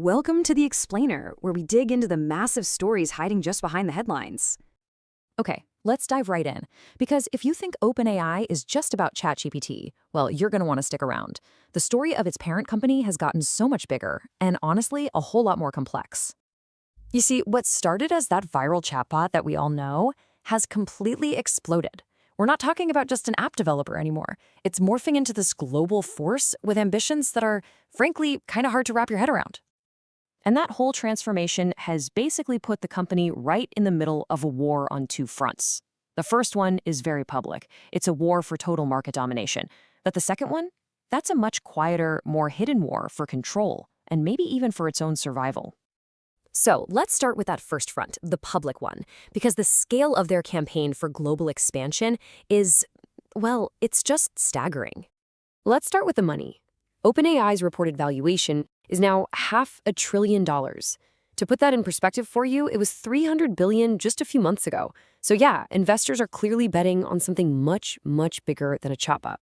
Welcome to The Explainer, where we dig into the massive stories hiding just behind the headlines. Okay, let's dive right in. Because if you think OpenAI is just about ChatGPT, well, you're going to want to stick around. The story of its parent company has gotten so much bigger, and honestly, a whole lot more complex. You see, what started as that viral chatbot that we all know has completely exploded. We're not talking about just an app developer anymore. It's morphing into this global force with ambitions that are, frankly, kind of hard to wrap your head around. And that whole transformation has basically put the company right in the middle of a war on two fronts. The first one is very public. It's a war for total market domination. But the second one? That's a much quieter, more hidden war for control, and maybe even for its own survival. So let's start with that first front, the public one, because the scale of their campaign for global expansion is, well, it's just staggering. Let's start with the money. OpenAI's reported valuation is now $500 billion. To put that in perspective for you, it was $300 billion just a few months ago. So yeah, investors are clearly betting on something much, much bigger than a chatbot.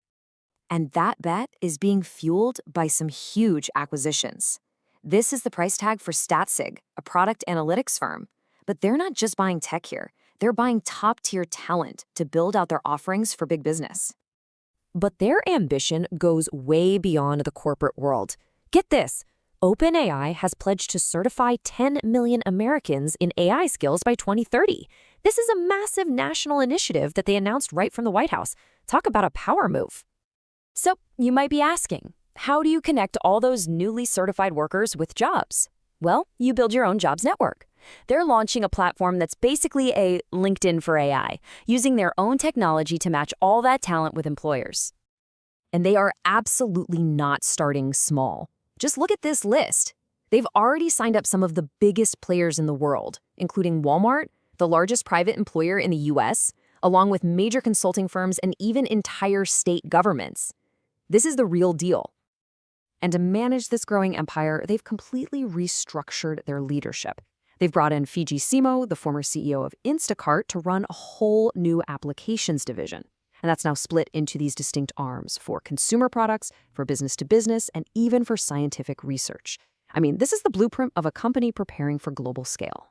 And that bet is being fueled by some huge acquisitions. This is the price tag for Statsig, a product analytics firm. But they're not just buying tech here. They're buying top-tier talent to build out their offerings for big business. But their ambition goes way beyond the corporate world. Get this. OpenAI has pledged to certify 10 million Americans in AI skills by 2030. This is a massive national initiative that they announced right from the White House. Talk about a power move. So you might be asking, how do you connect all those newly certified workers with jobs? Well, you build your own jobs network. They're launching a platform that's basically a LinkedIn for AI, using their own technology to match all that talent with employers. And they are absolutely not starting small. Just look at this list. They've already signed up some of the biggest players in the world, including Walmart, the largest private employer in the US, along with major consulting firms and even entire state governments. This is the real deal. And to manage this growing empire, they've completely restructured their leadership. They've brought in Fiji Simo, the former CEO of Instacart, to run a whole new applications division. And that's now split into these distinct arms for consumer products, for business to business, and even for scientific research. I mean, this is the blueprint of a company preparing for global scale.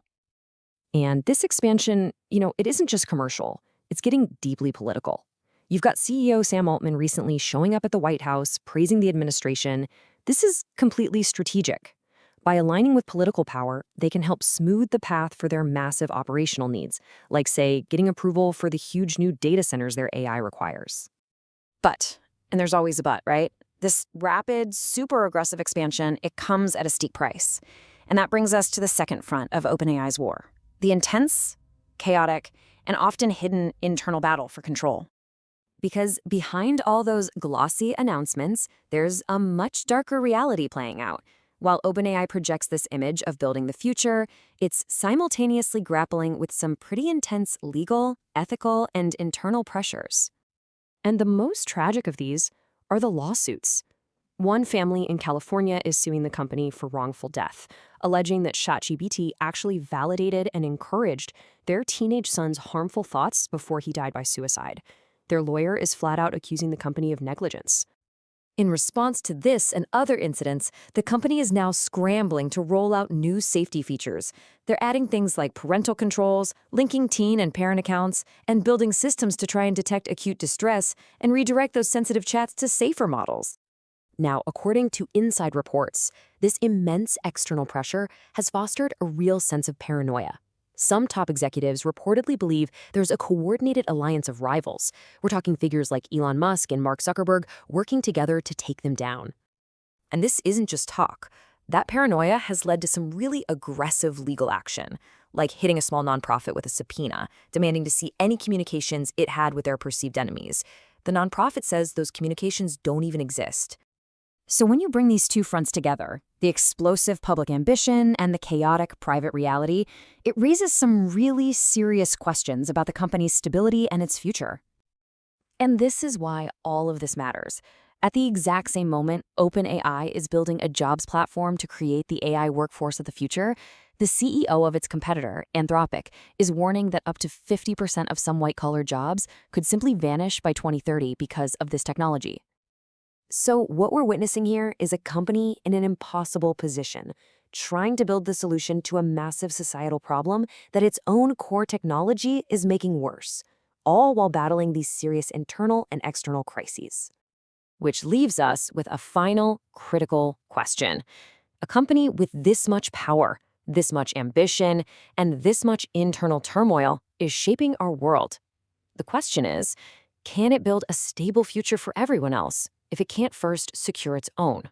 And this expansion, it isn't just commercial. It's getting deeply political. You've got CEO Sam Altman recently showing up at the White House, praising the administration. This is completely strategic. By aligning with political power, they can help smooth the path for their massive operational needs, like, say, getting approval for the huge new data centers their AI requires. But, and there's always a but, right? This rapid, super aggressive expansion, it comes at a steep price. And that brings us to the second front of OpenAI's war, the intense, chaotic, and often hidden internal battle for control. Because behind all those glossy announcements, there's a much darker reality playing out. While OpenAI projects this image of building the future, it's simultaneously grappling with some pretty intense legal, ethical, and internal pressures. And the most tragic of these are the lawsuits. One family in California is suing the company for wrongful death, alleging that ChatGPT actually validated and encouraged their teenage son's harmful thoughts before he died by suicide. Their lawyer is flat out accusing the company of negligence. In response to this and other incidents, the company is now scrambling to roll out new safety features. They're adding things like parental controls, linking teen and parent accounts, and building systems to try and detect acute distress and redirect those sensitive chats to safer models. Now, according to inside reports, this immense external pressure has fostered a real sense of paranoia. Some top executives reportedly believe there's a coordinated alliance of rivals. We're talking figures like Elon Musk and Mark Zuckerberg working together to take them down. And this isn't just talk. That paranoia has led to some really aggressive legal action, like hitting a small nonprofit with a subpoena, demanding to see any communications it had with their perceived enemies. The nonprofit says those communications don't even exist. So when you bring these two fronts together, the explosive public ambition and the chaotic private reality, it raises some really serious questions about the company's stability and its future. And this is why all of this matters. At the exact same moment OpenAI is building a jobs platform to create the AI workforce of the future, the CEO of its competitor, Anthropic, is warning that up to 50% of some white-collar jobs could simply vanish by 2030 because of this technology. So what we're witnessing here is a company in an impossible position. trying to build the solution to a massive societal problem that its own core technology is making worse, all while battling these serious internal and external crises. Which leaves us with a final critical question. A company with this much power, this much ambition, and this much internal turmoil is shaping our world. The question is, can it build a stable future for everyone else if it can't first secure its own?